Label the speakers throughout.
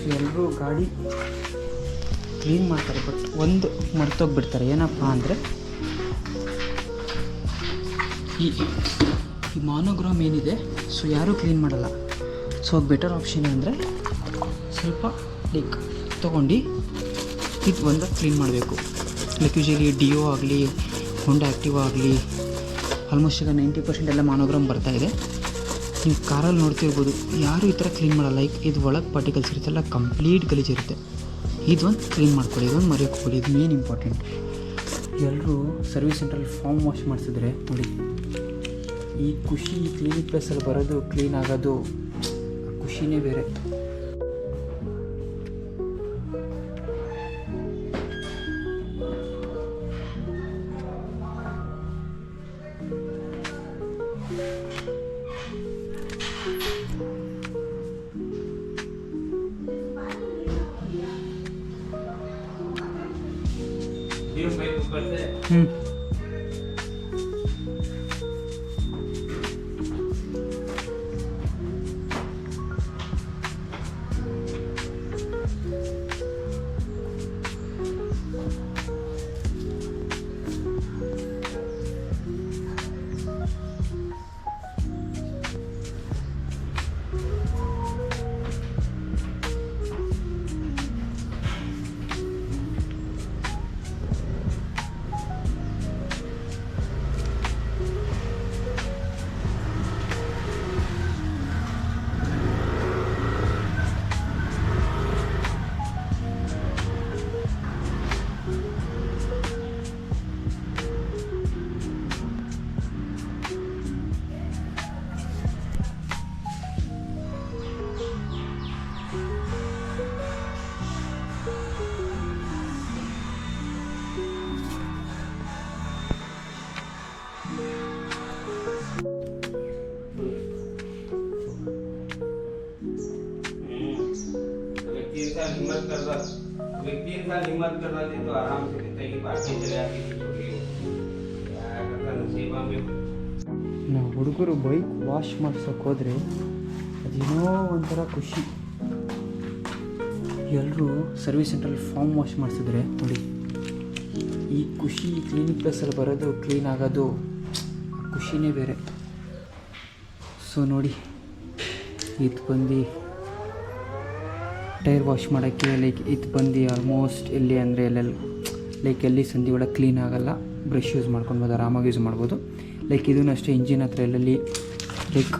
Speaker 1: So ಎಲ್ಲರೂ ಗಾಡಿ clean ಮಾಡ್ತಾರೆ, ಬಟ್ ಒಂದು ಮರ್ತೋಗ್ಬಿಡ್ತಾರೆ. ಏನಪ್ಪ ಅಂದರೆ ಈ ಮಾನೋಗ್ರಾಮ್ ಏನಿದೆ, ಸೊ ಯಾರೂ ಕ್ಲೀನ್ ಮಾಡಲ್ಲ. ಸೊ ಬೆಟರ್ ಆಪ್ಷನ್ ಅಂದರೆ ಸ್ವಲ್ಪ ಲೈಕ್ ತೊಗೊಂಡು ಇದು ಒಂದು ಕ್ಲೀನ್ ಮಾಡಬೇಕು. ಲೈಕ್ ಯೂಶಲಿ ಡಿಯೋ ಆಗಲಿ, ಹೋಂಡಾ ಆ್ಯಕ್ಟಿವ್ ಆಗಲಿ, ಆಲ್ಮೋಸ್ಟ್ ಈಗ 90% ಎಲ್ಲ ಮಾನೋಗ್ರಾಮ್ ಬರ್ತಾಯಿದೆ. ನೀವು ಕಾರಲ್ಲಿ ನೋಡ್ತಿರ್ಬೋದು, ಯಾರೂ ಈ ಥರ ಕ್ಲೀನ್ ಮಾಡಲ್ಲ. ಲೈಕ್ ಇದು ಒಳಗೆ ಪಾರ್ಟಿಕಲ್ಸ್ ಇರುತ್ತಲ್ಲ, ಕಂಪ್ಲೀಟ್ ಗಲೀಜಿರುತ್ತೆ. ಇದೊಂದು ಕ್ಲೀನ್ ಮಾಡ್ಕೊಳ್ಳಿ, ಇದೊಂದು ಮರೆಯೋಕೆ ಹೋಗ್ಬೇಡಿ, ಇದು ಮೇನ್ ಇಂಪಾರ್ಟೆಂಟ್. ಎಲ್ಲರೂ ಸರ್ವಿಸ್ ಸೆಂಟ್ರಲ್ಲಿ ಫಾರ್ಮ್ ವಾಶ್ ಮಾಡಿಸಿದ್ರೆ ನೋಡಿ, ಈ ಖುಷಿ ಈ ಕ್ಲೀನಿಕ್ ಪ್ಲೇಸಲ್ಲಿ ಬರೋದು, ಕ್ಲೀನ್ ಆಗೋದು, ಖುಷಿನೇ ಬೇರೆ.
Speaker 2: हिम्मत करना थी तो आराम से जिंदगी बाकी चले आती थी छोटी नसीबा में.
Speaker 1: ನಾವು ಹುಡುಗರು ಬೈಕ್ ವಾಶ್ ಮಾಡ್ಸೋಕೆ ಹೋದರೆ ಅದೇನೋ ಒಂಥರ ಖುಷಿ. ಎಲ್ಲರೂ ಸರ್ವಿಸ್ ಸೆಂಟ್ರಲ್ಲಿ ಫಾರ್ಮ್ ವಾಶ್ ಮಾಡಿಸಿದ್ರೆ ನೋಡಿ, ಈ ಖುಷಿ ಈ ಕ್ಲೀನಿಕ್ ಪ್ಲೇಸಲ್ಲಿ ಬರೋದು, ಕ್ಲೀನ್ ಆಗೋದು, ಖುಷಿನೇ ಬೇರೆ. ಸೊ ನೋಡಿ, ಇದು ಬಂದು ಟೈರ್ ವಾಶ್ ಮಾಡೋಕ್ಕೆ, ಲೈಕ್ ಇದು ಬಂದು ಆಲ್ಮೋಸ್ಟ್ ಎಲ್ಲಿ ಅಂದರೆ ಎಲ್ಲೆಲ್ಲಿ ಲೈಕ್ ಎಲ್ಲಿ ಸಂಧಿ ಒಳಗೆ ಕ್ಲೀನ್ ಆಗೋಲ್ಲ, ಬ್ರಷ್ ಯೂಸ್ ಮಾಡ್ಕೊಳ್ಬೋದು, ಆರಾಮಾಗಿ ಯೂಸ್ ಮಾಡ್ಬೋದು. ಲೈಕ್ ಇದೂ ಅಷ್ಟೇ, ಇಂಜಿನ್ ಹತ್ರ ಎಲ್ಲೆಲ್ಲಿ ಲೈಕ್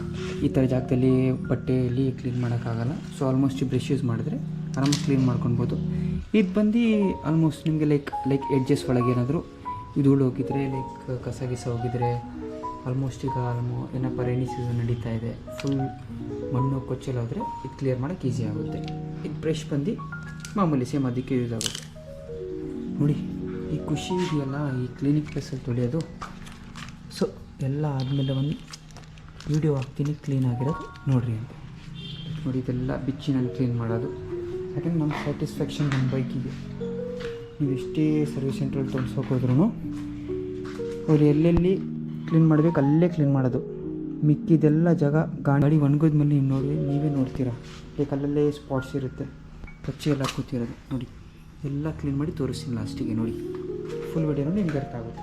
Speaker 1: ಈ ಥರ ಜಾಗದಲ್ಲಿ ಬಟ್ಟೆಯಲ್ಲಿ ಕ್ಲೀನ್ ಮಾಡೋಕ್ಕಾಗಲ್ಲ. ಸೊ ಆಲ್ಮೋಸ್ಟ್ ಬ್ರಷ್ ಯೂಸ್ ಮಾಡಿದ್ರೆ ಆರಾಮಾಗಿ ಕ್ಲೀನ್ ಮಾಡ್ಕೊಳ್ಬೋದು. ಇದು ಬಂದು ಆಲ್ಮೋಸ್ಟ್ ನಿಮಗೆ ಲೈಕ್ ಎಡ್ಜಸ್ ಒಳಗೆ ಏನಾದರೂ ಧೂಳು ಹೋಗಿದ್ರೆ, ಲೈಕ್ ಕಸ ಗಿಸ ಹೋಗಿದ್ರೆ, ಆಲ್ಮೋಸ್ಟ್ ಈಗ ಏನಪ್ಪ ರೈನಿ ಸೀಸನ್ ನಡೀತಾ ಇದೆ, ಫುಲ್ ಮಣ್ಣು ಕೊಚ್ಚೆಲ್ಲ ಹೋದರೆ ಇದು ಕ್ಲಿಯರ್ ಮಾಡೋಕ್ಕೆ ಈಸಿ ಆಗುತ್ತೆ. ಇದು ಬ್ರಷ್ ಬಂದು ಮಾಮೂಲಿ ಸೇಮ್ ಅದಕ್ಕೆ ಯೂಸ್ ಆಗುತ್ತೆ. ನೋಡಿ ಈ ಖುಷಿ ಇದೆಯಲ್ಲ, ಈ ಕ್ಲಿನಿಕ್ ಪ್ಲೇಸಲ್ಲಿ ತೊಳೆಯೋದು. ಸೊ ಎಲ್ಲ ಆದಮೇಲೆ ಒಂದು ವೀಡಿಯೋ ಹಾಕ್ತೀನಿ ಕ್ಲೀನ್ ಆಗಿರೋದು ನೋಡಿರಿ ಅಂತ. ನೋಡಿ ಇದೆಲ್ಲ ಬಿಚ್ಚಿ ನಾನು ಕ್ಲೀನ್ ಮಾಡೋದು. ಯಾಕಂದರೆ ನಮ್ಮ ಸ್ಯಾಟಿಸ್ಫ್ಯಾಕ್ಷನ್ ನಮ್ಮ ಬೈಕಿಗೆ. ನೀವು ಎಷ್ಟೇ ಸರ್ವಿಸ್ ಸೆಂಟ್ರಲ್ಲಿ ತೊಳ್ಸೋಕೆ ಹೋದ್ರೂ ಅವ್ರು ಎಲ್ಲೆಲ್ಲಿ ಕ್ಲೀನ್ ಮಾಡಬೇಕು ಅಲ್ಲೇ ಕ್ಲೀನ್ ಮಾಡೋದು. ಮಿಕ್ಕಿದೆಲ್ಲ ಜಾಗ ಗಾಡಿ ಒಣಗೋದ್ಮೇಲೆ ನೀವು ನೋಡಿ ನೀವೇ ನೋಡ್ತೀರಾ, ಲೈಕ್ ಅಲ್ಲಲ್ಲೇ ಸ್ಪಾಟ್ಸ್ ಇರುತ್ತೆ, ಕಚ್ಚಿ ಎಲ್ಲ ಕೂತಿರೋದು. ನೋಡಿ ಎಲ್ಲ ಕ್ಲೀನ್ ಮಾಡಿ ತೋರಿಸ್ತೀನಿ ಲಾಸ್ಟಿಗೆ. ನೋಡಿ ಫುಲ್ ವಿಡಿಯೋ ನೋಡಿ ನಿಮ್ಗೆ ಅರ್ಥ ಆಗುತ್ತೆ.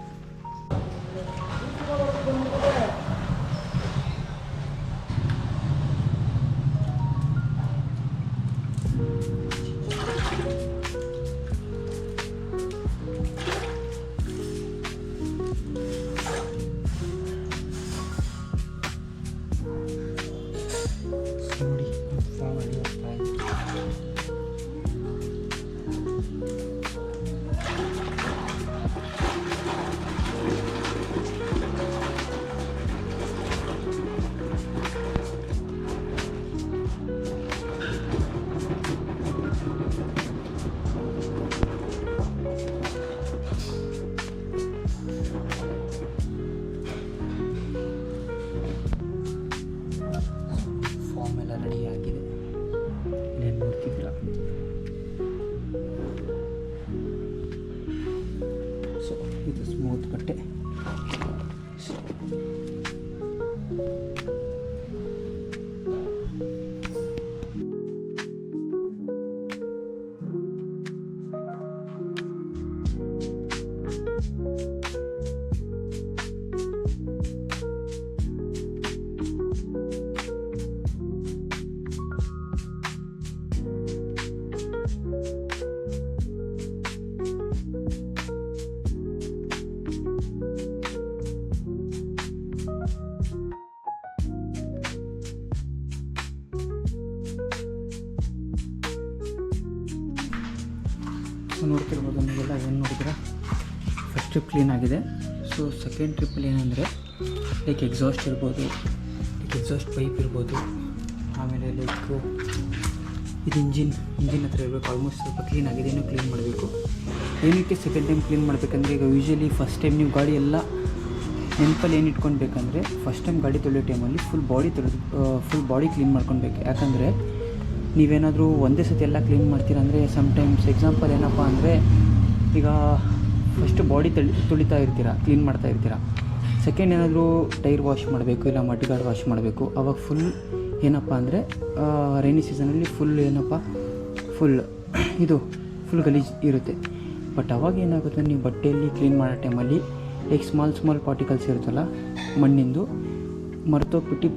Speaker 1: ನೋಡಿ ಸೊ ಇದು ಸ್ಮೂತ್ ಬಟ್ಟೆ. ನೋಡ್ತಿರ್ಬೋದು ನೀವೆಲ್ಲ ಏನು ನೋಡಿದ್ರೆ ಫಸ್ಟ್ ಟ್ರಿಪ್ ಕ್ಲೀನ್ ಆಗಿದೆ. ಸೊ ಸೆಕೆಂಡ್ ಟ್ರಿಪ್ಪಲ್ಲಿ ಏನಂದರೆ ಲೈಕ್ ಎಕ್ಸಾಸ್ಟ್ ಇರ್ಬೋದು, ಲೈಕ್ ಎಕ್ಸಾಸ್ಟ್ ಪೈಪ್ ಇರ್ಬೋದು, ಆಮೇಲೆ ಲೈಕ್ ಇದು ಇಂಜಿನ್ ಹತ್ರ ಇರಬೇಕು. ಆಲ್ಮೋಸ್ಟ್ ಸ್ವಲ್ಪ ಕ್ಲೀನ್ ಆಗಿದೆ, ಇನ್ನೂ ಕ್ಲೀನ್ ಮಾಡಬೇಕು. ಏನಕ್ಕೆ ಸೆಕೆಂಡ್ ಟೈಮ್ ಕ್ಲೀನ್ ಮಾಡಬೇಕಂದ್ರೆ, ಈಗ ಯೂಶ್ವಲಿ ಫಸ್ಟ್ ಟೈಮ್ ನೀವು ಗಾಡಿ ಎಲ್ಲ ನೆನಪಲ್ಲಿ ಏನು ಇಟ್ಕೊಳ್ಬೇಕಂದ್ರೆ, ಫಸ್ಟ್ ಟೈಮ್ ಗಾಡಿ ತೊಳೆಯೋ ಟೈಮಲ್ಲಿ ಫುಲ್ ಬಾಡಿ ಕ್ಲೀನ್ ಮಾಡ್ಕೊಳ್ಬೇಕು. ಯಾಕಂದರೆ ನೀವೇನಾದರೂ ಒಂದೇ ಸತಿ ಎಲ್ಲ ಕ್ಲೀನ್ ಮಾಡ್ತೀರಾ ಅಂದರೆ, ಸಮ್ಟೈಮ್ಸ್ ಎಕ್ಸಾಂಪಲ್ ಏನಪ್ಪ ಅಂದರೆ, ಈಗ ಫಸ್ಟ್ ಬಾಡಿ ತುಳಿತಾ ಇರ್ತೀರ, ಕ್ಲೀನ್ ಮಾಡ್ತಾ ಇರ್ತೀರ. ಸೆಕೆಂಡ್ ಏನಾದರೂ ಟೈರ್ ವಾಶ್ ಮಾಡಬೇಕು, ಇಲ್ಲ ಮಡ್ ಗಾರ್ಡ್ ವಾಶ್ ಮಾಡಬೇಕು. ಆವಾಗ ಫುಲ್ ಏನಪ್ಪ ಅಂದರೆ ರೈನಿ ಸೀಸನಲ್ಲಿ ಫುಲ್ ಗಲೀಜು ಇರುತ್ತೆ. ಬಟ್ ಅವಾಗ ಏನಾಗುತ್ತೆ, ನೀವು ಬಟ್ಟೆಯಲ್ಲಿ ಕ್ಲೀನ್ ಮಾಡೋ ಟೈಮಲ್ಲಿ ಲೈಕ್ ಸ್ಮಾಲ್ ಪಾರ್ಟಿಕಲ್ಸ್ ಇರುತ್ತಲ್ಲ ಮಣ್ಣಿಂದು, ಮರ್ತೋಗ್ಬಿಟ್ಟು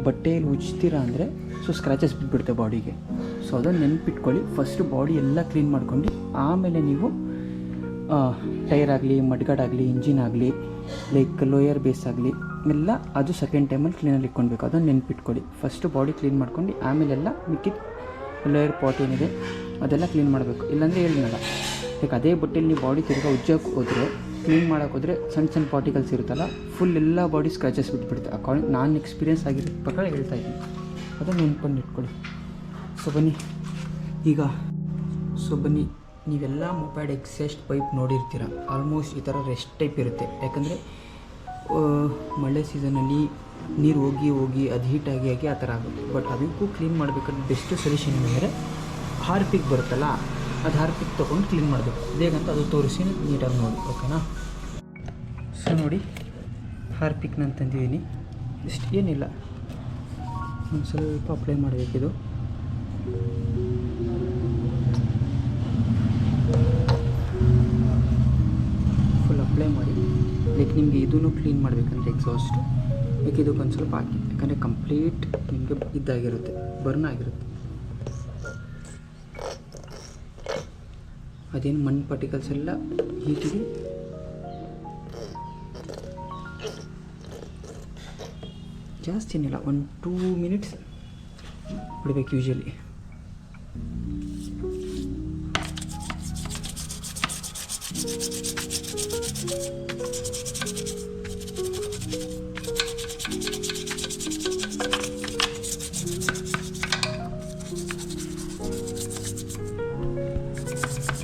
Speaker 1: ಬಟ್ಟೆಯಲ್ಲಿ ಉಜ್ತೀರಾ ಅಂದರೆ ಸೊ ಸ್ಕ್ರ್ಯಾಚಸ್ ಬಿಟ್ಬಿಡುತ್ತೆ ಬಾಡಿಗೆ. ಸೊ ಅದನ್ನು ನೆನಪಿಟ್ಕೊಳ್ಳಿ. ಫಸ್ಟು ಬಾಡಿ ಎಲ್ಲ ಕ್ಲೀನ್ ಮಾಡ್ಕೊಂಡು ಆಮೇಲೆ ನೀವು ಟೈರ್ ಆಗಲಿ, ಮಡ್ಗಾರ್ಡ್ ಆಗಲಿ, ಇಂಜಿನ್ ಆಗಲಿ, ಲೈಕ್ ಲೋಯರ್ ಬೇಸ್ ಆಗಲಿ ಎಲ್ಲ ಅದು ಸೆಕೆಂಡ್ ಟೈಮಲ್ಲಿ ಕ್ಲೀನಲ್ಲಿ ಇಟ್ಕೊಳ್ಬೇಕು. ಅದನ್ನು ನೆನಪಿಟ್ಕೊಳ್ಳಿ. ಫಸ್ಟು ಬಾಡಿ ಕ್ಲೀನ್ ಮಾಡ್ಕೊಂಡು ಆಮೇಲೆಲ್ಲ ಮಿಕ್ಕಿದ ಲೋಯರ್ ಪಾಟ್ ಏನಿದೆ ಅದೆಲ್ಲ ಕ್ಲೀನ್ ಮಾಡಬೇಕು. ಇಲ್ಲಾಂದರೆ ಹೇಳಿದ್ನಲ್ಲ, ಲೈಕ್ ಅದೇ ಬಟ್ಟೆಯಲ್ಲಿ ನೀವು ಬಾಡಿ ತಿರ್ಗಾ ಉಜ್ಜೋಕೆ ಹೋದರೆ, ಕ್ಲೀನ್ ಮಾಡೋಕೆ ಹೋದರೆ ಸಣ್ಣ ಪಾರ್ಟಿಕಲ್ಸ್ ಇರುತ್ತಲ್ಲ, ಫುಲ್ ಎಲ್ಲ ಬಾಡಿ ಸ್ಕ್ರ್ಯಾಚಸ್ ಬಿಟ್ಬಿಡುತ್ತೆ. ನಾನು ಎಕ್ಸ್ಪೀರಿಯೆನ್ಸ್ ಆಗಿರೋ ಪ್ರಕಾರ ಹೇಳ್ತಾಯಿದ್ದೀನಿ, ಅದನ್ನು ನೆನ್ಕೊಂಡು ಇಟ್ಕೊಳ್ಳಿ. ಸೊ ಬನ್ನಿ, ನೀವೆಲ್ಲ ಮೊಪೆಡ್ ಎಕ್ಸಾಸ್ಟ್ ಪೈಪ್ ನೋಡಿರ್ತೀರ. ಆಲ್ಮೋಸ್ಟ್ ಈ ಥರ ರೆಸ್ಟ್ ಟೈಪ್ ಇರುತ್ತೆ. ಯಾಕಂದರೆ ಮಳೆ ಸೀಸನಲ್ಲಿ ನೀರು ಹೋಗಿ ಅದು ಹೀಟಾಗಿ ಆ ಥರ ಆಗುತ್ತೆ. ಬಟ್ ಅದಕ್ಕೂ ಕ್ಲೀನ್ ಮಾಡಬೇಕಾದ್ರೆ ಬೆಸ್ಟ್ ಸೊಲ್ಯೂಷನ್ ಏನಂದರೆ ಹಾರ್ಪಿಕ್ ಬರುತ್ತಲ್ಲ, ಅದು ಹಾರ್ಪಿಕ್ ತೊಗೊಂಡು ಕ್ಲೀನ್ ಮಾಡಬೇಕು. ಹೇಗಂತ ಅದು ತೋರಿಸಿ ನೀಟಾಗಿ ನೋಡಿ, ಓಕೆನಾ? ಸೊ ನೋಡಿ, ಹಾರ್ಪಿಕ್ ನಾನು ತಂದಿದ್ದೀನಿ. ಇಷ್ಟು ಏನಿಲ್ಲ, ಒಂದು ಸ್ವಲ್ಪ ಅಪ್ಲೈ ಮಾಡಬೇಕಿದು. ಫುಲ್ ಅಪ್ಲೈ ಮಾಡಿ, ಲೈಕ್ ನಿಮಗೆ ಇದೂ ಕ್ಲೀನ್ ಮಾಡಬೇಕಂದ್ರೆ ಎಕ್ಸಾಸ್ಟು, ಲೈಕ್ ಇದಕ್ಕೆ ಒಂದು ಸ್ವಲ್ಪ ಹಾಕಿ. ಯಾಕಂದರೆ ಕಂಪ್ಲೀಟ್ ನಿಮಗೆ ಇದಾಗಿರುತ್ತೆ, ಬರ್ನ್ ಆಗಿರುತ್ತೆ. ಅದೇನು ಮಣ್ಣು ಪಾರ್ಟಿಕಲ್ಸ್ ಎಲ್ಲ ಹೀಟಿಗೆ ಜಾಸ್ತಿ ಏನಿಲ್ಲ, 1-2 ಮಿನಿಟ್ಸ್ ಬಿಡಬೇಕು ಯೂಶ್ವಲಿ.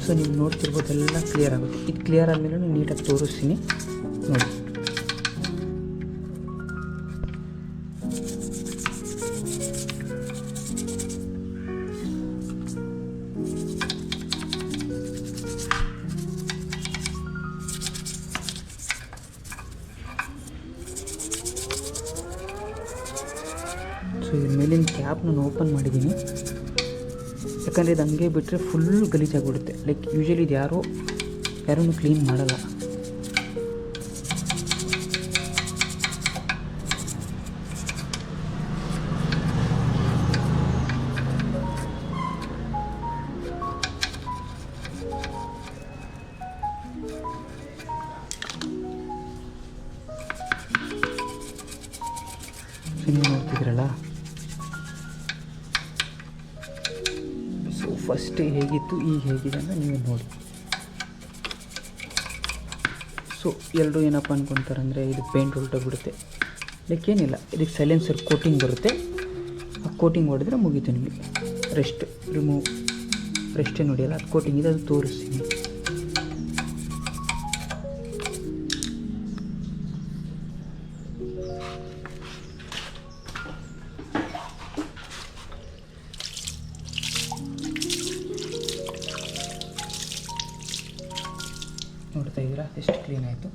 Speaker 1: ಸೊ ನೀವು ನೋಡ್ತಿರ್ಬೋದು ಎಲ್ಲ ಕ್ಲಿಯರ್ ಆಗುತ್ತೆ. ಇದು ಕ್ಲಿಯರ್ ಆದಮೇಲೆ ನೀಟಾಗಿ ತೋರಿಸ್ತೀನಿ ನೋಡಿ. ಸೊ ಇದ್ರ ಮೇಲಿನ ಕ್ಯಾಪ್ ನಾನು ಓಪನ್ ಮಾಡಿದ್ದೀನಿ. ಯಾಕಂದರೆ ಇದು ಹಂಗೆ ಬಿಟ್ಟರೆ ಫುಲ್ ಗಲೀಜಾಗಿಬಿಡುತ್ತೆ. ಲೈಕ್ ಯೂಶ್ವಲಿ ಇದು ಯಾರೂ ಕ್ಲೀನ್ ಮಾಡಲ್ಲ. ಸೊ ನೀವು ನೋಡ್ತಿದ್ದೀರಲ್ಲ, ಸೊ ಫಸ್ಟ್ ಹೇಗಿತ್ತು ಈಗ ಹೇಗಿದೆ ಅಂತ ನೀವು ನೋಡಿ. ಸೊ ಎಲ್ಲರೂ ಏನಪ್ಪ ಅಂದ್ಕೊತಾರಂದರೆ ಇದು ಪೇಂಟ್ ಹೊರಟೋಗ್ಬಿಡುತ್ತೆ. ಲೈಕ್ ಏನಿಲ್ಲ, ಇದಕ್ಕೆ ಸೈಲೆನ್ಸರ್ ಕೋಟಿಂಗ್ ಬರುತ್ತೆ. ಆ ಕೋಟಿಂಗ್ ಹೊಡೆದ್ರೆ ಮುಗೀತು ನಿಮಗೆ. ರೆಸ್ಟೇ ನೋಡಿ ಅಲ್ಲ, ಅದು ಕೋಟಿಂಗ್ ಇದೆ, ಅದು ತೋರಿಸ್ತೀನಿ. ನೋಡ್ತಾ ಇದ್ದೀರಾ ಎಷ್ಟು ಕ್ಲೀನ್ ಆಯಿತು.